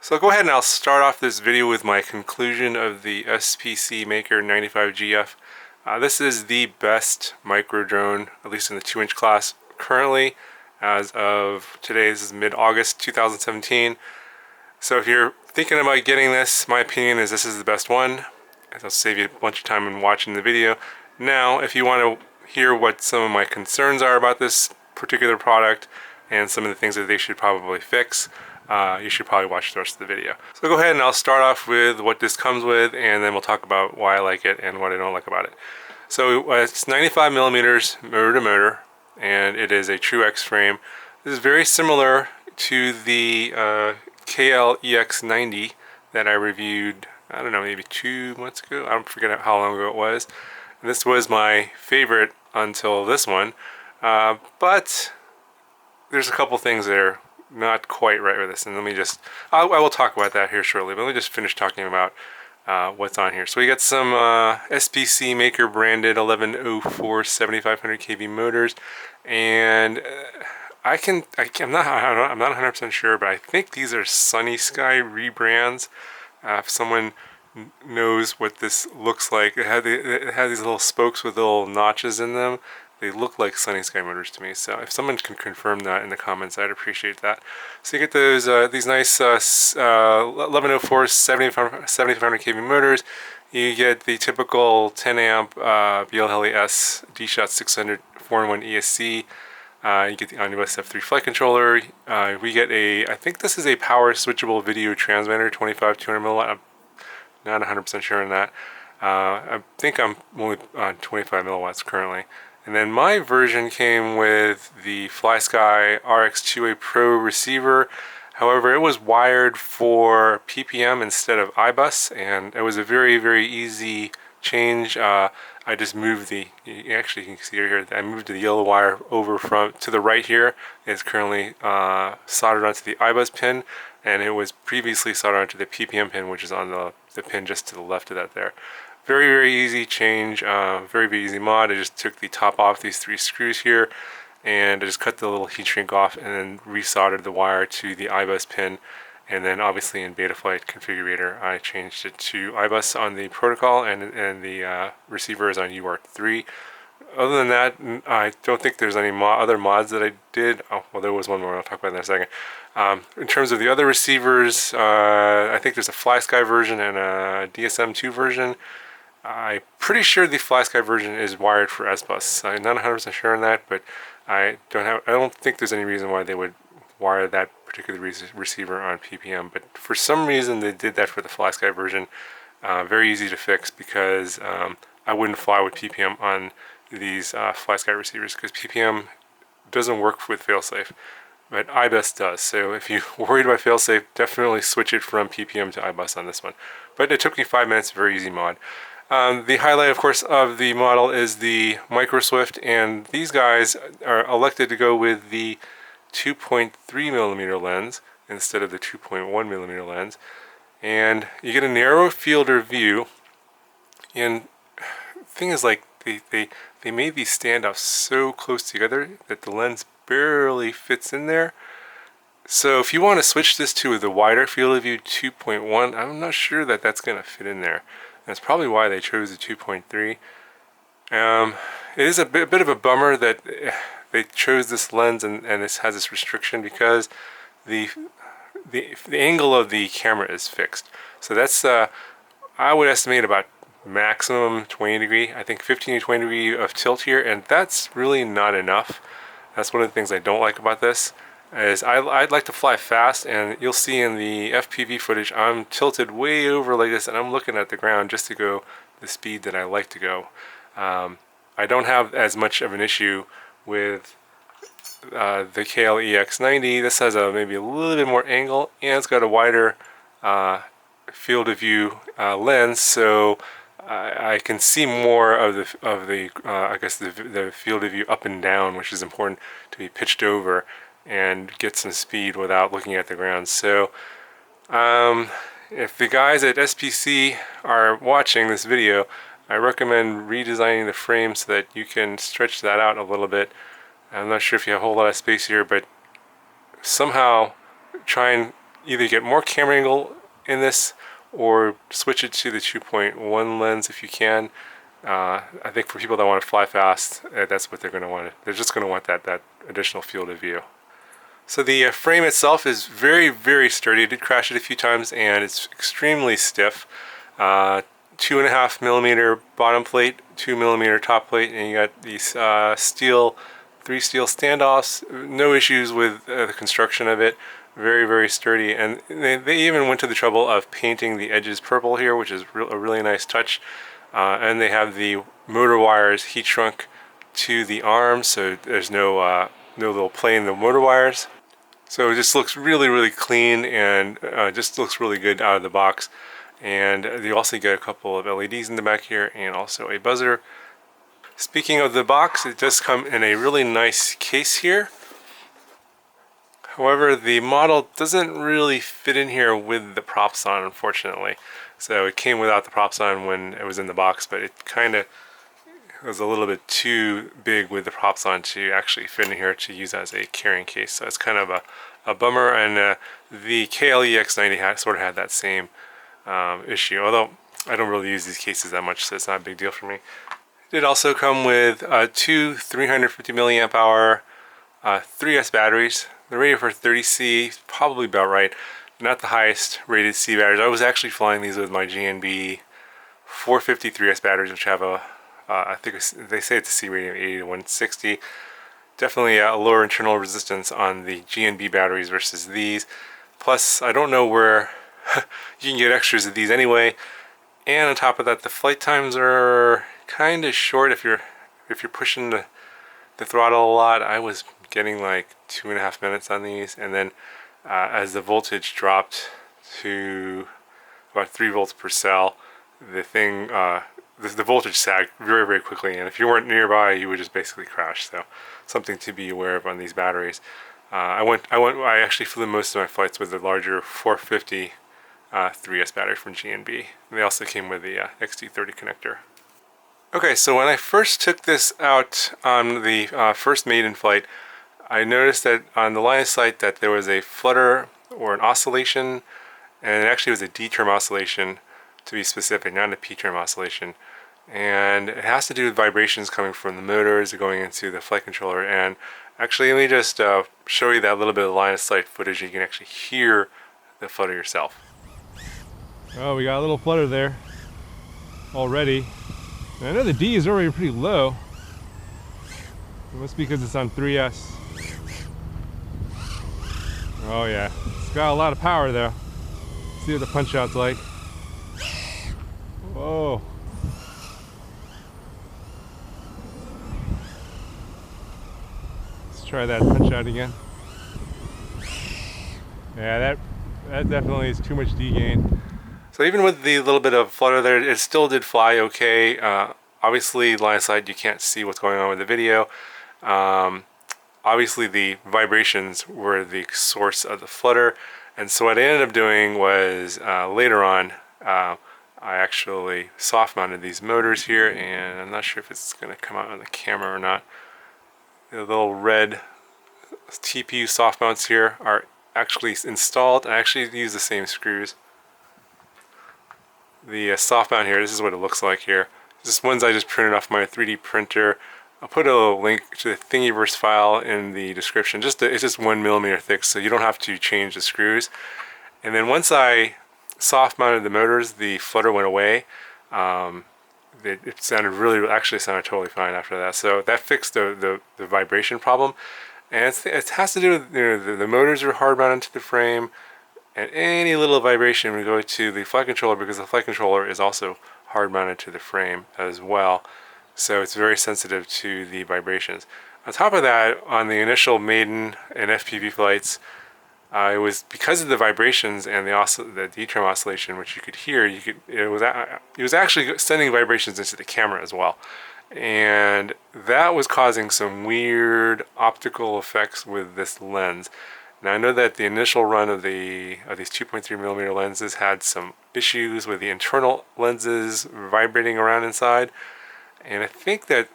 So I'll go ahead and I'll start off this video with my conclusion of the SPC Maker 95GF. This is the best micro drone, at least in the 2-inch class, currently as of today. This is mid-August 2017. So if you're thinking about getting this, my opinion is this is the best one. It'll save you a bunch of time in watching the video. Now, if you want to hear what some of my concerns are about this particular product and some of the things that they should probably fix, you should probably watch the rest of the video. So go ahead and I'll start off with what this comes with, and then we'll talk about why I like it and what I don't like about it. So it's 95 millimeters motor to motor, and it is a true X frame. This is very similar to the KL-EX90 that I reviewed, I don't know, maybe 2 months ago. I don't forget how long ago it was. And this was my favorite until this one, but there's a couple things that are not quite right with this, and let me just, I will talk about that here shortly, but let me just finish talking about what's on here. So we got some SPC Maker branded 1104 7500 kV motors, and I'm not 100% sure, but I think these are Sunny Sky rebrands. If someone knows what this looks like, it had these little spokes with little notches in them. They look like Sunny Sky motors to me, so if someone can confirm that in the comments, I'd appreciate that. So you get those these nice 1104 7500 kV motors. You get the typical 10 amp BLHeli-S D-Shot 600 4-in-1 ESC. You get the Omnibus F3 flight controller. We get I think this is a power switchable video transmitter, 25 200 milliwatt. I'm not 100% sure on that. I think I'm only on 25 milliwatts currently. And then my version came with the FlySky RX2A Pro receiver. However, it was wired for PPM instead of iBus, and it was a very, very easy change. I just moved actually you can see it here, I moved the yellow wire over to the right here. It's currently soldered onto the iBus pin, and it was previously soldered onto the PPM pin, which is on the pin just to the left of that there. Very, very easy change, very, very easy mod. I just took the top off these 3 screws here, and I just cut the little heat shrink off and then resoldered the wire to the iBus pin. And then obviously in Betaflight configurator, I changed it to iBus on the protocol, and the receiver is on UART3. Other than that, I don't think there's any other mods that I did. Oh, well, there was one more. I'll talk about that in a second. In terms of the other receivers, I think there's a FlySky version and a DSM2 version. I'm pretty sure the FlySky version is wired for SBus. I'm not 100% sure on that, but I don't think there's any reason why they would wire that particular receiver on PPM. But for some reason they did that for the FlySky version. Very easy to fix, because I wouldn't fly with PPM on these FlySky receivers, because PPM doesn't work with failsafe, but iBus does. So if you're worried about failsafe, definitely switch it from PPM to iBus on this one. But it took me 5 minutes, very easy mod. The highlight, of course, of the model is the Micro Swift, and these guys are elected to go with the 2.3 millimeter lens instead of the 2.1 millimeter lens. And you get a narrow field of view, and the thing is, like, they made these standoffs so close together that the lens barely fits in there. So if you want to switch this to the wider field of view 2.1, I'm not sure that that's going to fit in there. That's probably why they chose the 2.3. It is a bit of a bummer that they chose this lens and this has this restriction, because the angle of the camera is fixed. So that's I would estimate about maximum 20 degree. I think 15 to 20 degree of tilt here, and that's really not enough. That's one of the things I don't like about this. I'd like to fly fast, and you'll see in the FPV footage I'm tilted way over like this, and I'm looking at the ground just to go the speed that I like to go. I don't have as much of an issue with the KL-EX90. This has maybe a little bit more angle, and it's got a wider field of view lens, so I can see more of the I guess the field of view up and down, which is important to be pitched over and get some speed without looking at the ground. So if the guys at SPC are watching this video, I recommend redesigning the frame so that you can stretch that out a little bit. I'm not sure if you have a whole lot of space here, but somehow try and either get more camera angle in this or switch it to the 2.1 lens if you can. I think for people that want to fly fast, that's what they're going to want. They're just going to want that additional field of view. So the frame itself is very, very sturdy. I did crash it a few times, and it's extremely stiff. 2.5 millimeter bottom plate, 2 millimeter top plate, and you got these three steel standoffs. No issues with the construction of it. Very, very sturdy, and they even went to the trouble of painting the edges purple here, which is a really nice touch. And they have the motor wires heat shrunk to the arms, so there's no little play in the motor wires. So it just looks really, really clean, and just looks really good out of the box. And you also get a couple of LEDs in the back here, and also a buzzer. Speaking of the box, it does come in a really nice case here. However, the model doesn't really fit in here with the props on, unfortunately. So it came without the props on when it was in the box, but it kind of was a little bit too big with the props on to actually fit in here to use as a carrying case. So it's kind of a bummer, and the KLE X90 sort of had that same issue, although I don't really use these cases that much, so it's not a big deal for me. It did also come with two 350 milliamp hour 3S batteries. They're rated for 30C, probably about right. Not the highest rated C batteries. I was actually flying these with my GNB 450 3S batteries, which have a, I think they say it's a C rating of 80 to 160. Definitely a lower internal resistance on the GNB batteries versus these. Plus, I don't know where you can get extras of these anyway. And on top of that, the flight times are kind of short if you're pushing the throttle a lot. I was getting like 2.5 minutes on these, and then as the voltage dropped to about 3 volts per cell, the thing the voltage sagged very, very quickly, and if you weren't nearby, you would just basically crash. So something to be aware of on these batteries. I actually flew most of my flights with the larger 450 3S battery from GNB. And they also came with the XT30 connector. Okay, so when I first took this out on the first maiden flight, I noticed that on the line of sight that there was a flutter or an oscillation, and it actually was a D-term oscillation to be specific, not a P-term oscillation. And it has to do with vibrations coming from the motors going into the flight controller. And actually, let me just show you that little bit of line of sight footage. You can actually hear the flutter yourself. Oh, we got a little flutter there already. And I know the D is already pretty low. It must be because it's on 3S. Oh yeah, it's got a lot of power there. See what the punch out's like. Whoa. Let's try that punch out again. Yeah, that definitely is too much D gain. So even with the little bit of flutter there, it still did fly okay. Obviously, line of sight, you can't see what's going on with the video. Obviously, the vibrations were the source of the flutter. And so what I ended up doing was, later on, I actually soft mounted these motors here, and I'm not sure if it's going to come out on the camera or not. The little red TPU soft mounts here are actually installed. I actually use the same screws. The soft mount here, this is what it looks like here. This is ones I just printed off my 3D printer. I'll put a link to the Thingiverse file in the description. It's just 1 millimeter thick, so you don't have to change the screws. And then once I soft mounted the motors, the flutter went away. It sounded actually sounded totally fine after that. So that fixed the vibration problem. And it has to do with, the motors are hard mounted to the frame, and any little vibration would go to the flight controller, because the flight controller is also hard mounted to the frame as well. So it's very sensitive to the vibrations. On top of that, on the initial maiden and FPV flights, it was because of the vibrations and the D-term oscillation, which you could hear. It was actually sending vibrations into the camera as well, and that was causing some weird optical effects with this lens. Now I know that the initial run of these 2.3 millimeter lenses had some issues with the internal lenses vibrating around inside. And I think that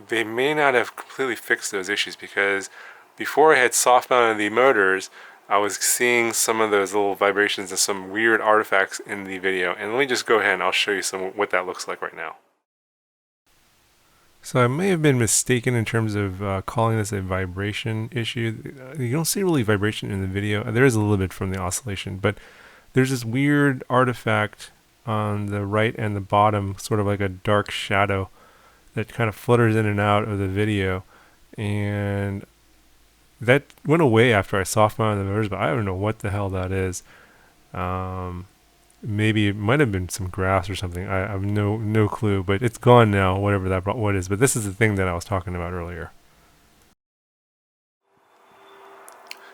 they may not have completely fixed those issues, because before I had soft mounted the motors, I was seeing some of those little vibrations and some weird artifacts in the video. And let me just go ahead and I'll show you what that looks like right now. So I may have been mistaken in terms of calling this a vibration issue. You don't see really vibration in the video. There is a little bit from the oscillation, but there's this weird artifact on the right and the bottom, sort of like a dark shadow that kind of flutters in and out of the video. And that went away after I soft mounted the motors, but I don't know what the hell that is. Maybe it might have been some grass or something. I have no clue, but it's gone now, whatever what is. But this is the thing that I was talking about earlier.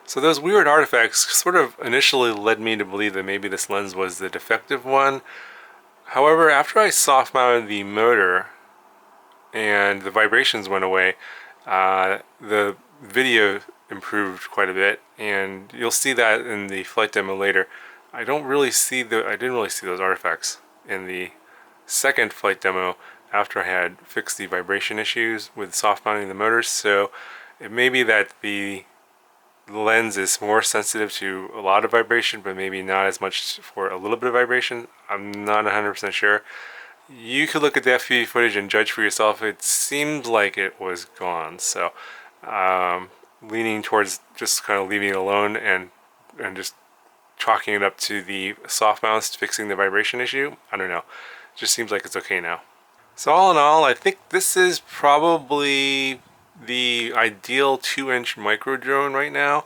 So those weird artifacts sort of initially led me to believe that maybe this lens was the defective one. However, after I soft mounted the motor and the vibrations went away, the video improved quite a bit, and you'll see that in the flight demo later. I didn't really see those artifacts in the second flight demo after I had fixed the vibration issues with soft mounting the motors. So it may be that the lens is more sensitive to a lot of vibration, but maybe not as much for a little bit of vibration. I'm not 100% sure. You could look at the FPV footage and judge for yourself. It seems like it was gone, so leaning towards just kind of leaving it alone and just chalking it up to the soft mounts, fixing the vibration issue. I don't know. It just seems like it's okay now. So all in all, I think this is probably the ideal 2-inch micro drone right now,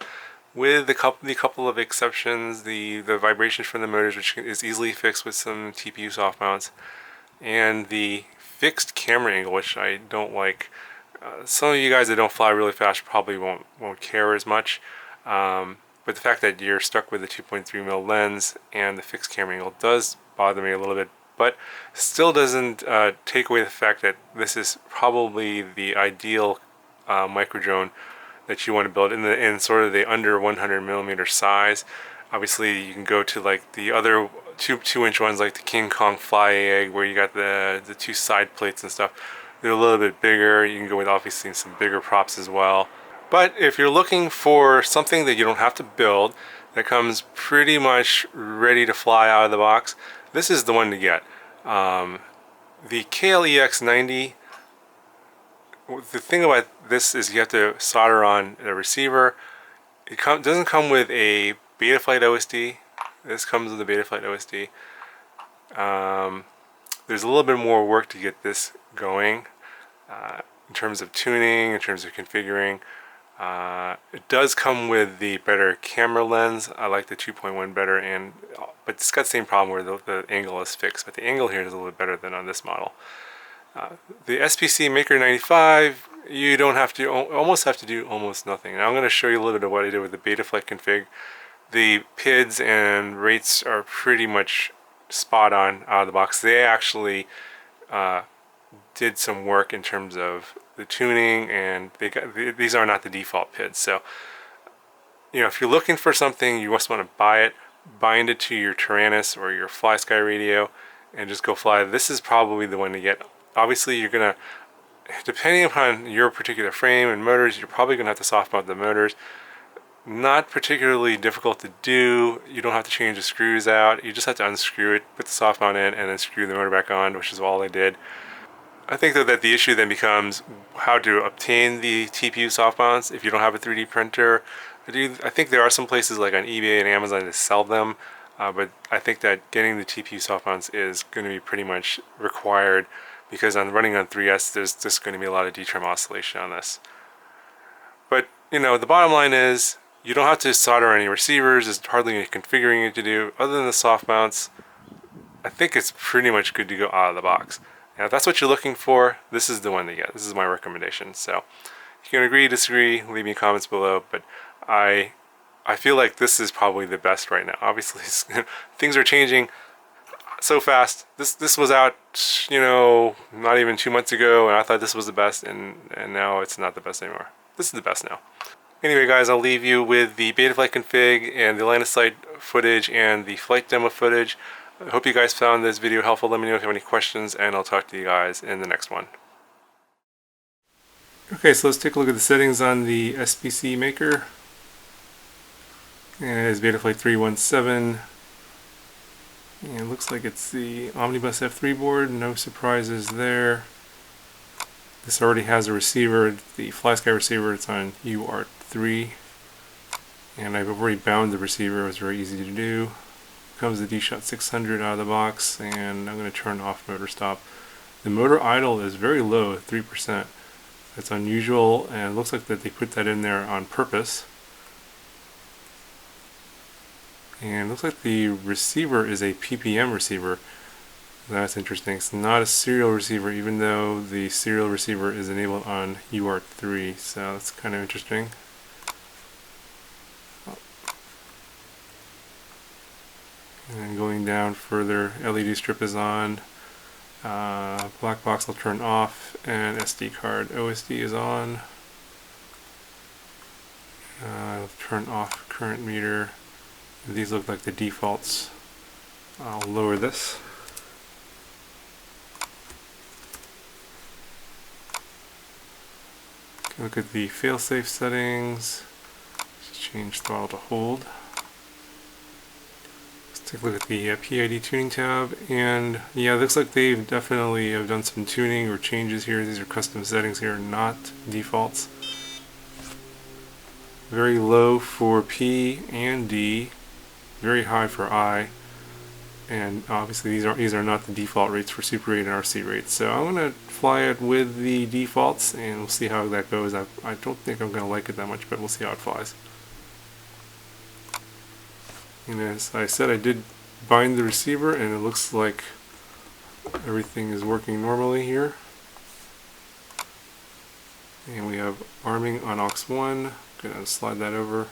with the couple of exceptions, the vibrations from the motors, which is easily fixed with some TPU soft mounts, and the fixed camera angle, which I don't like. Some of you guys that don't fly really fast probably won't care as much, but the fact that you're stuck with the 2.3mm lens and the fixed camera angle does bother me a little bit, but still doesn't take away the fact that this is probably the ideal micro drone that you want to build in sort of the under 100mm size. Obviously, you can go to like the other two-inch ones, like the King Kong Fly Egg, where you got the two side plates and stuff. They're a little bit bigger. You can go with obviously some bigger props as well. But if you're looking for something that you don't have to build, that comes pretty much ready to fly out of the box, this is the one to get. The KLEX90, the thing about this is you have to solder on a receiver. It doesn't come with a Betaflight OSD. This comes with a Betaflight OSD. There's a little bit more work to get this going in terms of tuning, in terms of configuring. It does come with the better camera lens. I like the 2.1 better, but it's got the same problem where the angle is fixed. But the angle here is a little bit better than on this model. The SPC Maker 95, you don't have to, almost have to do almost nothing. Now I'm going to show you a little bit of what I did with the Betaflight config. The PIDs and rates are pretty much spot on out of the box. They actually did some work in terms of the tuning, and these are not the default PIDs. So, you know, if you're looking for something, you just want to buy it, bind it to your Taranis or your FlySky radio, and just go fly. This is probably the one to get. Obviously, you're gonna, depending upon your particular frame and motors, you're probably gonna have to soft mount the motors. Not particularly difficult to do. You don't have to change the screws out. You just have to unscrew it, put the soft mount in, and then screw the motor back on, which is all I did. I think though that the issue then becomes how to obtain the TPU soft mounts if you don't have a 3D printer. I think there are some places like on eBay and Amazon that sell them, but I think that getting the TPU soft mounts is going to be pretty much required, because on running on 3S, there's just going to be a lot of detrim oscillation on this. But, you know, the bottom line is you don't have to solder any receivers. There's hardly any configuring to do. Other than the soft mounts, I think it's pretty much good to go out of the box. Now, if that's what you're looking for, this is the one to get. This is my recommendation. So you can agree, disagree, leave me comments below, but I feel like this is probably the best right now. Obviously, things are changing so fast. This was out, you know, not even 2 months ago, and I thought this was the best, and now it's not the best anymore. This is the best now. Anyway, guys, I'll leave you with the Betaflight config and the line of sight footage and the flight demo footage. I hope you guys found this video helpful. Let me know if you have any questions, and I'll talk to you guys in the next one. Okay, so let's take a look at the settings on the SPC Maker. And it is Betaflight 317. And it looks like it's the Omnibus F3 board, no surprises there. This already has a receiver, the FlySky receiver. It's on UART3. And I've already bound the receiver, it was very easy to do. Comes the D-Shot 600 out of the box, and I'm going to turn off motor stop. The motor idle is very low at 3%. That's unusual, and it looks like that they put that in there on purpose. And it looks like the receiver is a PPM receiver. That's interesting. It's not a serial receiver, even though the serial receiver is enabled on UART3, so that's kind of interesting. And then going down further, LED strip is on. Black box will turn off, and SD card OSD is on. I'll turn off current meter. These look like the defaults. I'll lower this. Look at the failsafe settings. Just change throttle to hold. Let's take a look at the PID tuning tab, and yeah, it looks like they've definitely have done some tuning or changes here. These are custom settings here, not defaults. Very low for P and D, very high for I, and obviously these are not the default rates for Super 8 and RC rates. So I'm going to fly it with the defaults, and we'll see how that goes. I don't think I'm going to like it that much, but we'll see how it flies. And as I said, I did bind the receiver, and it looks like everything is working normally here. And we have arming on aux 1. Going to slide that over.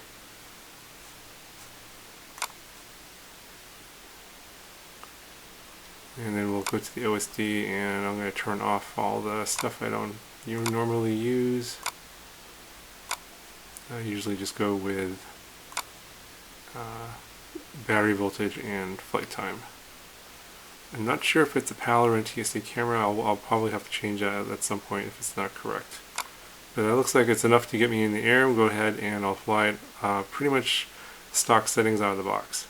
And then we'll go to the OSD, and I'm going to turn off all the stuff I don't normally use. I usually just go with battery voltage and flight time. I'm not sure if it's a PAL or NTSC camera. I'll probably have to change that at some point if it's not correct. But that looks like it's enough to get me in the air. We'll go ahead and I'll fly it pretty much stock settings out of the box.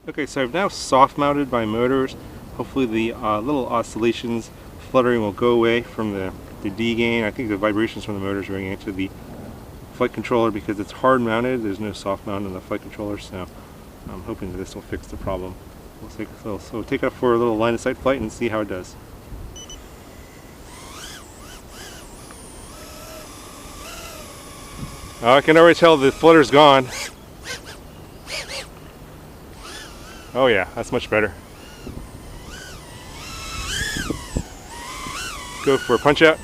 Okay, so I've now soft mounted my motors. Hopefully the little oscillations, fluttering will go away from the D gain. I think the vibrations from the motors are going into the flight controller because it's hard mounted. There's no soft mount in the flight controller, so I'm hoping that this will fix the problem. So we'll take it up for a little line of sight flight and see how it does. I can already tell the flutter's gone. Oh yeah, that's much better. Go for a punch out.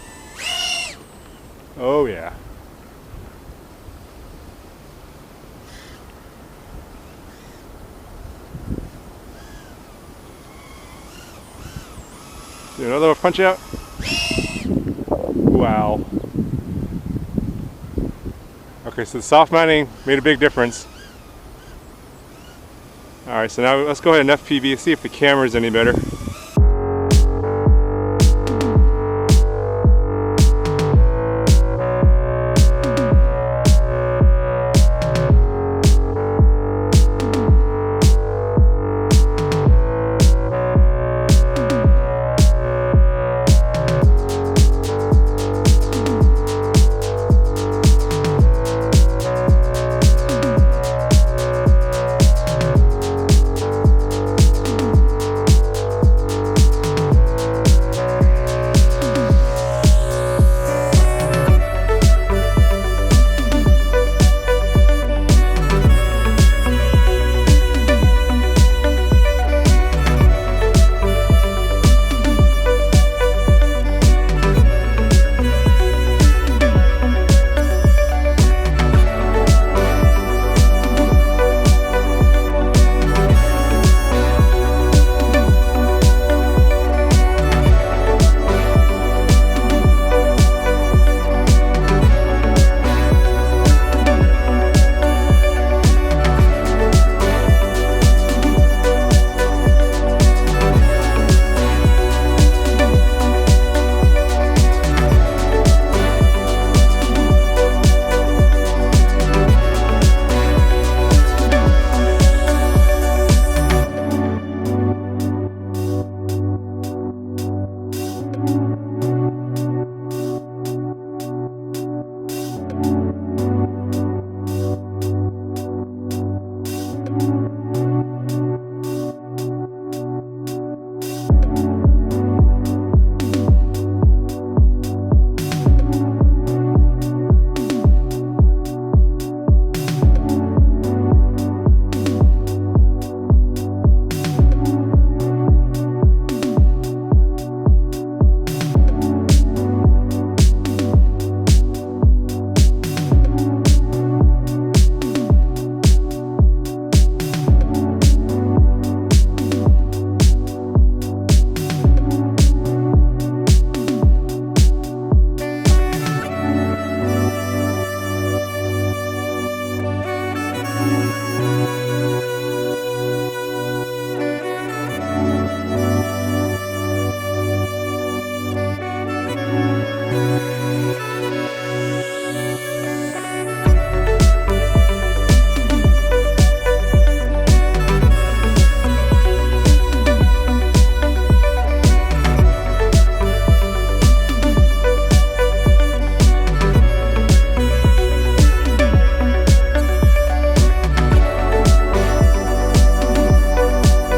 Oh yeah. Do another punch out. Wow. Okay, so the soft mounting made a big difference. Alright, so now let's go ahead and FPV, see if the camera is any better.